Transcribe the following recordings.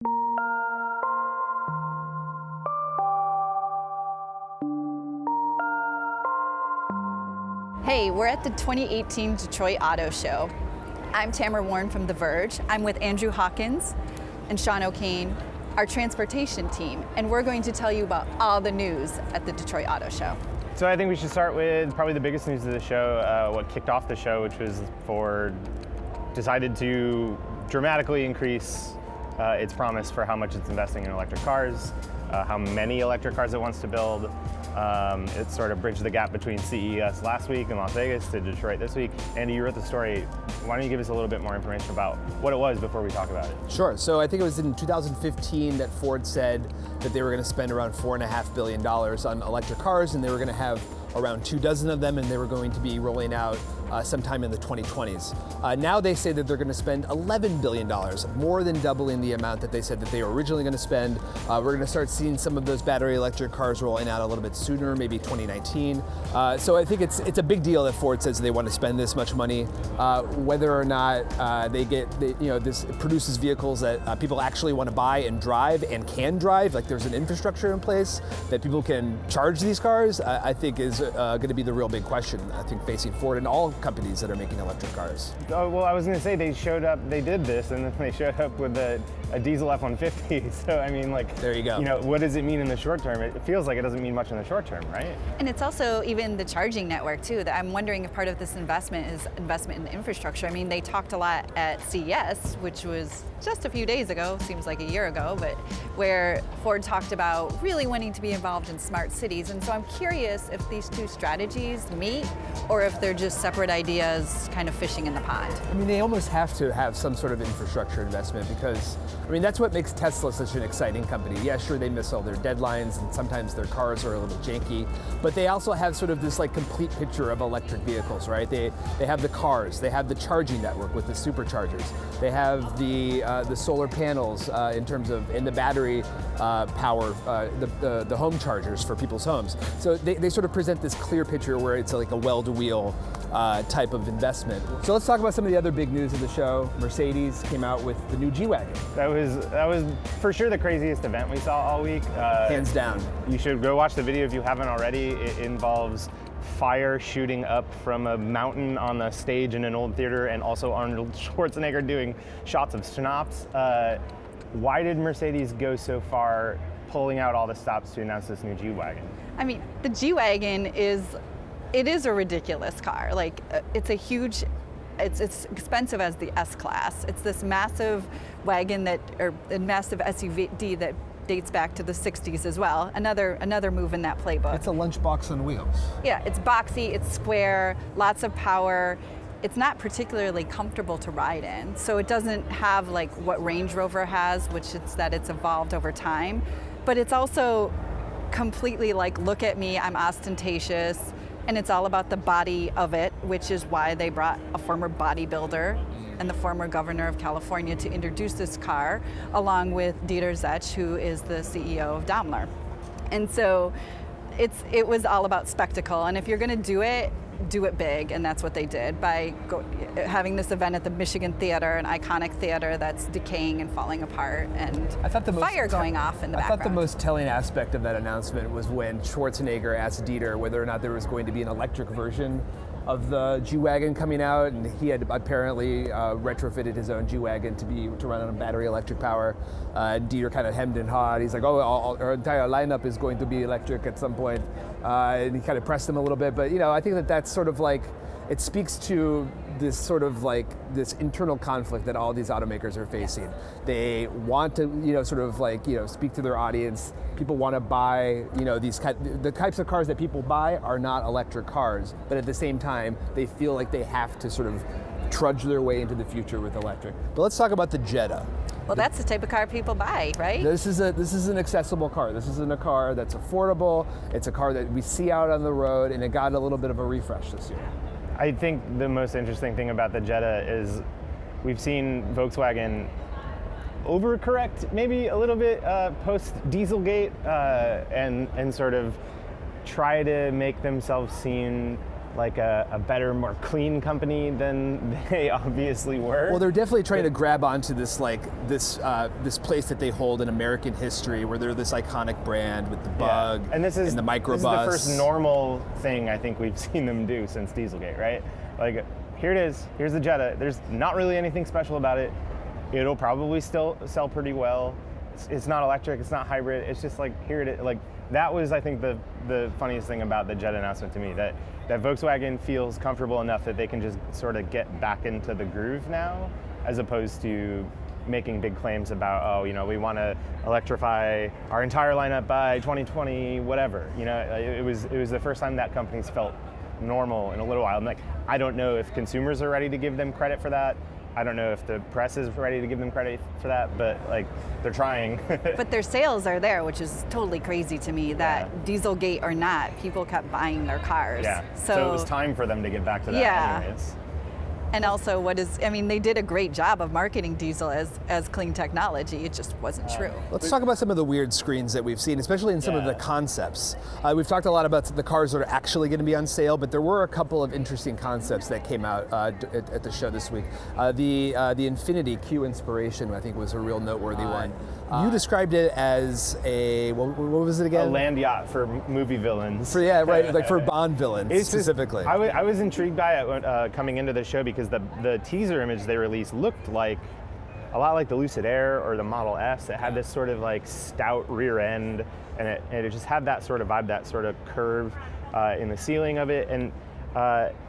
Hey, we're at the 2018 Detroit Auto Show. I'm Tamara Warren from The Verge. I'm with Andrew Hawkins and Sean O'Kane, our transportation team, and we're going to tell you about all the news at the Detroit Auto Show. So I think we should start with probably the biggest news of the show, what kicked off the show, which was Ford decided to dramatically increase its promise for how much it's investing in electric cars, how many electric cars it wants to build. It sort of bridged the gap between CES last week in Las Vegas to Detroit this week. Andy, you wrote the story. Why don't you give us a little bit more information about what it was before we talk about it? Sure. So I think it was in 2015 that Ford said that they were going to spend around $4.5 billion on electric cars, and they were going to have around 24 of them, and they were going to be rolling out sometime in the 2020s. Now they say that they're going to spend $11 billion, more than doubling the amount that they said that they were originally going to spend. We're going to start seeing some of those battery electric cars rolling out a little bit sooner, maybe 2019. So I think it's a big deal that Ford says they want to spend this much money. Whether or not this produces vehicles that people actually want to buy and drive and can drive, like there's an infrastructure in place that people can charge these cars, I think is going to be the real big question, I think, facing Ford and all companies that are making electric cars. Oh, well, I was going to say they did this, and then they showed up with a diesel F-150. So, I mean, like, there you go. What does it mean in the short term? It feels like it doesn't mean much in the short term, right? And it's also even the charging network, too, that I'm wondering if part of this investment is investment in infrastructure. I mean, they talked a lot at CES, which was just a few days ago, seems like a year ago, but where Ford talked about really wanting to be involved in smart cities. And so I'm curious if these two strategies meet or if they're just separate ideas kind of fishing in the pond. I mean, they almost have to have some sort of infrastructure investment because, I mean, that's what makes Tesla such an exciting company. Yeah, sure, they miss all their deadlines and sometimes their cars are a little janky, but they also have sort of this like complete picture of electric vehicles, right? They have the cars, they have the charging network with the superchargers, they have the solar panels in terms of, and the battery power, the home chargers for people's homes. So they sort of present this clear picture where it's like a well-to-wheel type of investment. So let's talk about some of the other big news of the show. Mercedes came out with the new G Wagon. That was for sure the craziest event we saw all week. Hands down. You should go watch the video if you haven't already. It involves fire shooting up from a mountain on the stage in an old theater, and also Arnold Schwarzenegger doing shots of schnapps. Why did Mercedes go so far pulling out all the stops to announce this new G Wagon? I mean, the G Wagon is a ridiculous car. Like, it's it's expensive as the S-Class. It's this massive wagon or a massive SUV that dates back to the 60s as well. Another move in that playbook. It's a lunchbox on wheels. Yeah, it's boxy, it's square, lots of power. It's not particularly comfortable to ride in. So it doesn't have like what Range Rover has, which it's that it's evolved over time. But it's also completely like, look at me, I'm ostentatious. And it's all about the body of it, which is why they brought a former bodybuilder and the former governor of California to introduce this car, along with Dieter Zetsche, who is the CEO of Daimler. And so it was all about spectacle. And if you're going to do it big, and that's what they did by having this event at the Michigan Theater, an iconic theater that's decaying and falling apart, and fire going off in the background. I thought the most telling aspect of that announcement was when Schwarzenegger asked Dieter whether or not there was going to be an electric version of the G Wagon coming out, and he had apparently retrofitted his own G Wagon to run on battery electric power. Dieter kind of hemmed and hawed. He's like, "Oh, our entire lineup is going to be electric at some point," and he kind of pressed him a little bit. But I think that's sort of like, it speaks to this sort of like this internal conflict that all these automakers are facing. They want to, sort of like, speak to their audience. People want to buy, the types of cars that people buy are not electric cars, but at the same time, they feel like they have to sort of trudge their way into the future with electric. But let's talk about the Jetta. Well, that's the type of car people buy, right? This is an accessible car. This isn't a car that's affordable. It's a car that we see out on the road, and it got a little bit of a refresh this year. I think the most interesting thing about the Jetta is we've seen Volkswagen overcorrect maybe a little bit post Dieselgate and sort of try to make themselves seem like a better, more clean company than they obviously were. Well, they're definitely trying to grab onto this this place that they hold in American history, where they're this iconic brand with the Bug and the microbus. This is the first normal thing I think we've seen them do since Dieselgate, right? Like, here it is. Here's the Jetta. There's not really anything special about it. It'll probably still sell pretty well. It's not electric. It's not hybrid. It's just like, here it is. Like, that was, I think, the funniest thing about the Jetta announcement to me, that Volkswagen feels comfortable enough that they can just sort of get back into the groove now, as opposed to making big claims about, oh, you know, we want to electrify our entire lineup by 2020, whatever. You know, it was the first time that company's felt normal in a little while. I'm like, I don't know if consumers are ready to give them credit for that. I don't know if the press is ready to give them credit for that, but like, they're trying. But their sales are there, which is totally crazy to me, that Dieselgate or not, people kept buying their cars. Yeah, so it was time for them to get back to that anyways. And also, they did a great job of marketing diesel as clean technology. It just wasn't true. Let's talk about some of the weird screens that we've seen, especially in some of the concepts. We've talked a lot about the cars that are actually going to be on sale, but there were a couple of interesting concepts that came out at the show this week. The Infiniti Q Inspiration, I think, was a real noteworthy one. You described it as what was it again? A land yacht for movie villains. Like for Bond villains specifically. I was intrigued by it coming into the show because the teaser image they released looked like a lot like the Lucid Air or the Model S. It had this sort of like stout rear end, and it just had that sort of vibe, that sort of curve in the ceiling of it, and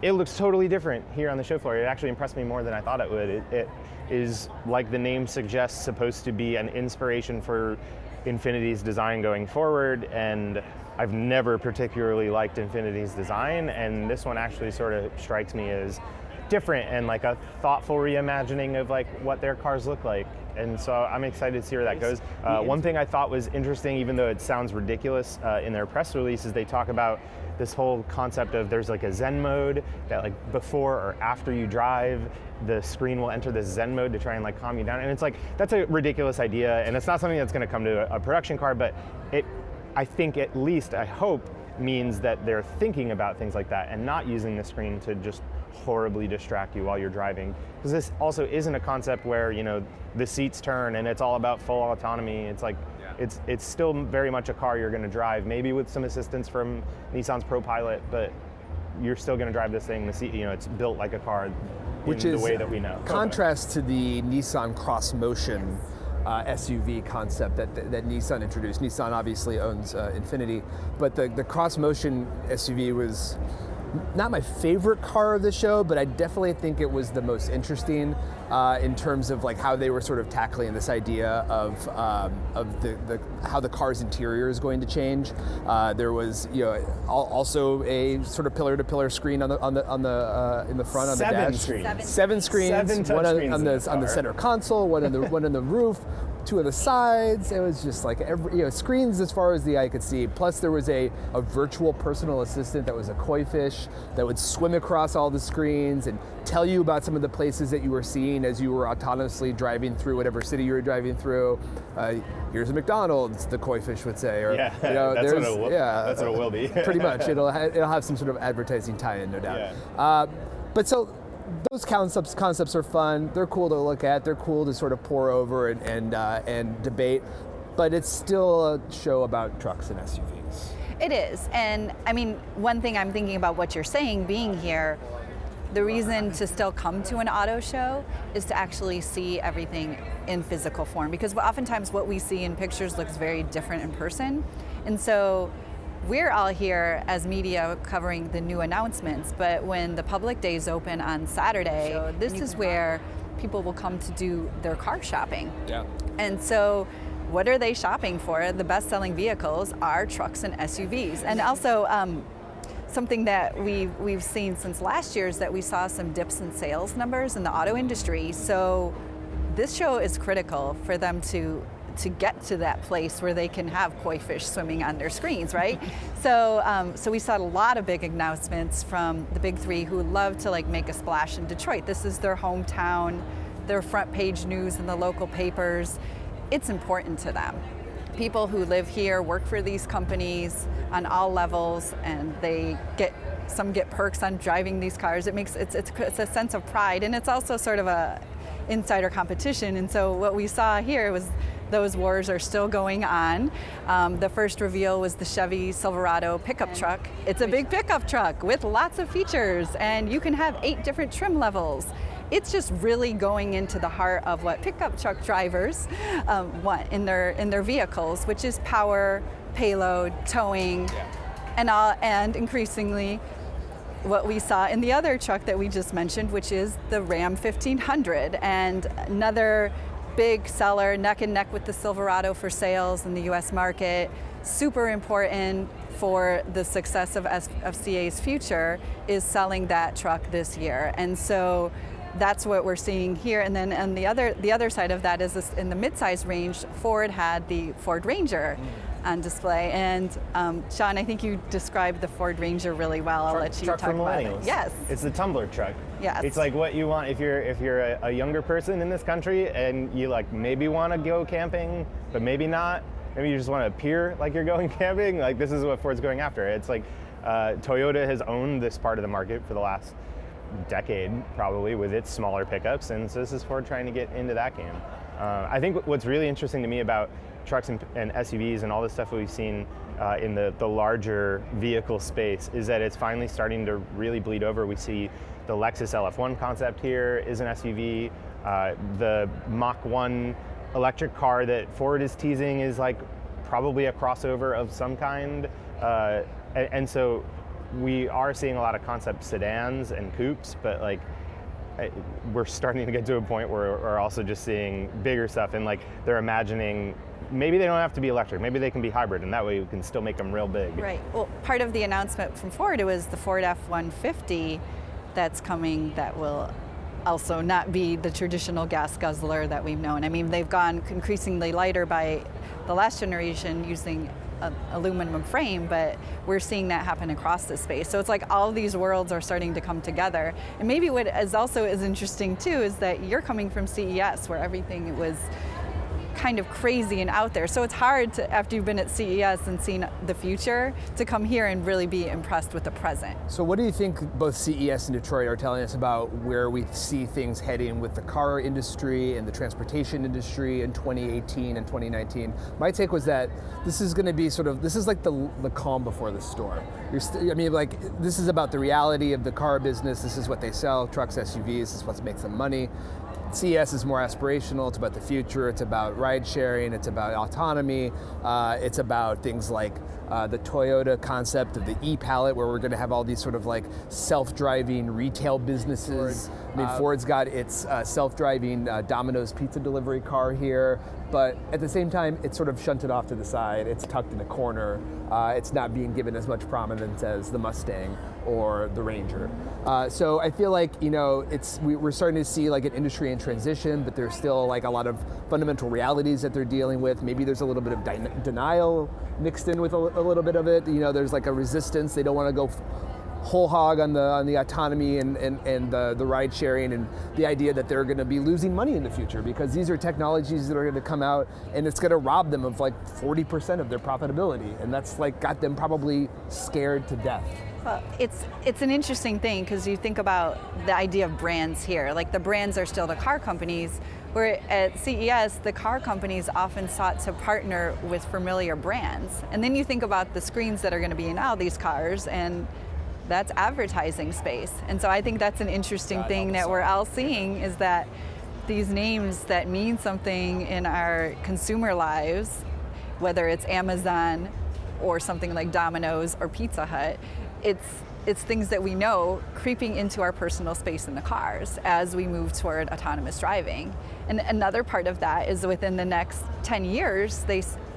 it looks totally different here on the show floor. It actually impressed me more than I thought it would. It is, like the name suggests, supposed to be an inspiration for Infiniti's design going forward, and I've never particularly liked Infiniti's design, and this one actually sort of strikes me as different and like a thoughtful reimagining of like what their cars look like. And so I'm excited to see where that goes. One thing I thought was interesting, even though it sounds ridiculous, in their press release, is they talk about this whole concept of there's like a Zen mode that like before or after you drive, the screen will enter this Zen mode to try and like calm you down. And it's like, that's a ridiculous idea, and it's not something that's going to come to a production car, but I think at least, I hope, means that they're thinking about things like that and not using the screen to just horribly distract you while you're driving. Because this also isn't a concept where, you know, the seats turn and it's all about full autonomy. It's like, it's still very much a car you're going to drive, maybe with some assistance from Nissan's ProPilot, but you're still going to drive this thing. The seat, you know, it's built like a car, which is the way that we know. Contrast to the Nissan Cross Motion SUV concept that Nissan introduced. Nissan obviously owns Infiniti, but the Cross Motion SUV was not my favorite car of the show, but I definitely think it was the most interesting in terms of like how they were sort of tackling this idea of the how the car's interior is going to change. There was, you know, also a sort of pillar-to-pillar screen on the in the front on the dash. Seven screens. One on the center console. One on the roof. Two on the sides. It was just like screens as far as the eye could see. Plus there was a virtual personal assistant that was a koi fish that would swim across all the screens and tell you about some of the places that you were seeing as you were autonomously driving through whatever city you were driving through. Here's a McDonald's, the koi fish would say, or that's what it will be. Pretty much, it'll have some sort of advertising tie-in, no doubt. Yeah. But so. Those concepts are fun. They're cool to look at. They're cool to sort of pore over and debate. But it's still a show about trucks and SUVs. It is. And I mean, one thing I'm thinking about what you're saying, being here, the reason to still come to an auto show is to actually see everything in physical form. Because oftentimes what we see in pictures looks very different in person. And so we're all here as media covering the new announcements, but when the public days open on Saturday, this is where people will come to do their car shopping. Yeah. And so what are they shopping for? The best-selling vehicles are trucks and SUVs. And also something that we've seen since last year is that we saw some dips in sales numbers in the auto industry. So this show is critical for them to get to that place where they can have koi fish swimming on their screens, right? So we saw a lot of big announcements from the big three who love to like make a splash in Detroit. This is their hometown, their front page news in the local papers. It's important to them. People who live here work for these companies on all levels, and they get some get perks on driving these cars. It's a sense of pride, and it's also sort of a insider competition. And so what we saw here was those wars are still going on. The first reveal was the Chevy Silverado pickup truck. It's a big pickup truck with lots of features, and you can have 8 different trim levels. It's just really going into the heart of what pickup truck drivers want in their vehicles, which is power, payload, towing, and increasingly what we saw in the other truck that we just mentioned, which is the Ram 1500, and another big seller, neck and neck with the Silverado for sales in the US market. Super important for the success of FCA's future is selling that truck this year. And so that's what we're seeing here. And then on the other side of that is this, in the midsize range, Ford had the Ford Ranger on display. And Sean, I think you described the Ford Ranger really well. I'll let you talk about it. Yes. It's the tumbler truck. Yes. It's like what you want if you're a younger person in this country and you like maybe want to go camping, but maybe not. Maybe you just want to appear like you're going camping. Like this is what Ford's going after. It's like Toyota has owned this part of the market for the last decade, probably, with its smaller pickups, and so this is Ford trying to get into that game. I think what's really interesting to me about trucks and SUVs and all the stuff that we've seen in the larger vehicle space is that it's finally starting to really bleed over. We see the Lexus LF1 concept here is an SUV. The Mach 1 electric car that Ford is teasing is like probably a crossover of some kind. And so we are seeing a lot of concept sedans and coupes, but like we're starting to get to a point where we're also just seeing bigger stuff, and like they're imagining maybe they don't have to be electric, maybe they can be hybrid, and that way we can still make them real big. Right. Well, part of the announcement from Ford, it was the Ford F-150 that's coming that will also not be the traditional gas guzzler that we've known. I mean, they've gone increasingly lighter by the last generation using aluminum frame, but we're seeing that happen across the space. So it's like all these worlds are starting to come together. And maybe what is also is interesting too is that you're coming from CES, where everything was kind of crazy and out there. So it's hard to, after you've been at CES and seen the future, to come here and really be impressed with the present. So what do you think both CES and Detroit are telling us about where we see things heading with the car industry and the transportation industry in 2018 and 2019? My take was that this is going to be this is like the calm before the storm. This is about the reality of the car business. This is what they sell, trucks, SUVs, this is what makes them money. CES is more aspirational, it's about the future, it's about ride sharing, it's about autonomy, it's about things like the Toyota concept of the e-pallet, where we're going to have all these sort of like self-driving retail businesses. Ford's got its self-driving Domino's pizza delivery car here, but at the same time, it's sort of shunted off to the side, it's tucked in a corner, it's not being given as much prominence as the Mustang or the Ranger. So I feel like, we're starting to see like an industry in transition, but there's still like a lot of fundamental realities that they're dealing with. Maybe there's a little bit of denial mixed in with a little bit of it. There's like a resistance. They don't want to go whole hog on the autonomy and the ride sharing, and the idea that they're going to be losing money in the future because these are technologies that are going to come out and it's going to rob them of like 40% of their profitability, and that's like got them probably scared to death. Well, it's an interesting thing because you think about the idea of brands here. Like the brands are still the car companies, where at CES, the car companies often sought to partner with familiar brands. And then you think about the screens that are going to be in all these cars, and that's advertising space. And so I think that's an interesting thing that we're all seeing, is that these names that mean something in our consumer lives, whether it's Amazon or something like Domino's or Pizza Hut, it's things that we know creeping into our personal space in the cars as we move toward autonomous driving. And another part of that is within the next 10 years,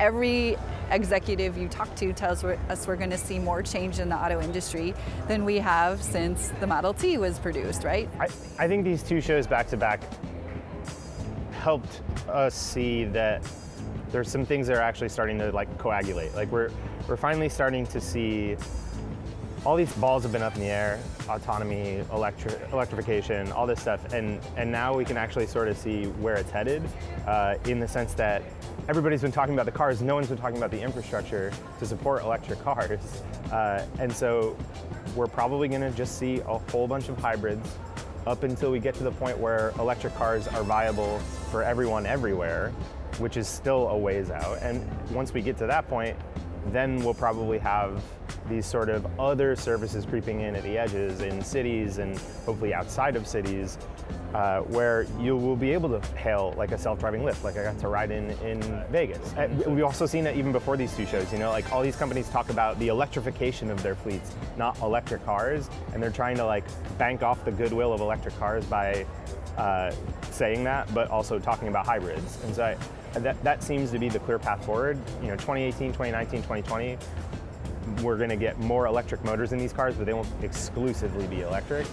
every executive you talk to tells us we're going to see more change in the auto industry than we have since the Model T was produced, right? I think these two shows back to back helped us see that there's some things that are actually starting to like coagulate. Like we're finally starting to see all these balls have been up in the air, autonomy, electrification, all this stuff, and now we can actually sort of see where it's headed, in the sense that everybody's been talking about the cars, no one's been talking about the infrastructure to support electric cars, and so we're probably going to just see a whole bunch of hybrids up until we get to the point where electric cars are viable for everyone everywhere, which is still a ways out. And once we get to that point, then we'll probably have these sort of other services creeping in at the edges in cities and hopefully outside of cities, where you will be able to hail like a self-driving Lyft, like I got to ride in Vegas. We've also seen that even before these two shows, you know, like all these companies talk about the electrification of their fleets, not electric cars, and they're trying to like bank off the goodwill of electric cars by saying that, but also talking about hybrids. And so that seems to be the clear path forward. You know, 2018, 2019, 2020, we're going to get more electric motors in these cars, but they won't exclusively be electric.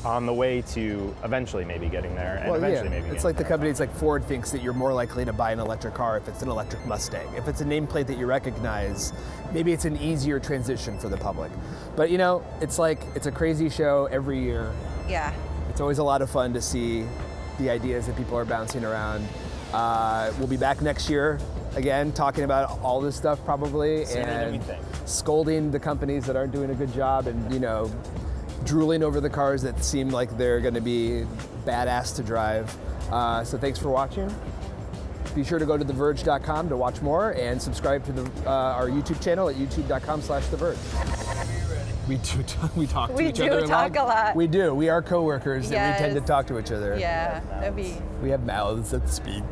On the way to eventually maybe getting there, and eventually maybe it's like the companies like Ford thinks that you're more likely to buy an electric car if it's an electric Mustang. If it's a nameplate that you recognize, maybe it's an easier transition for the public. But you know, it's a crazy show every year. Yeah. It's always a lot of fun to see the ideas that people are bouncing around. We'll be back next year again, talking about all this stuff probably, Sooner than we and think. scolding the companies that aren't doing a good job, and you know, drooling over the cars that seem like they're going to be badass to drive. So thanks for watching. Be sure to go to theverge.com to watch more, and subscribe to our YouTube channel at youtube.com/theverge. We talk to each other a lot. We do talk a lot. We do. We are coworkers, and we tend to Yes. talk to each other. Yeah, that'd be. We have mouths that speak.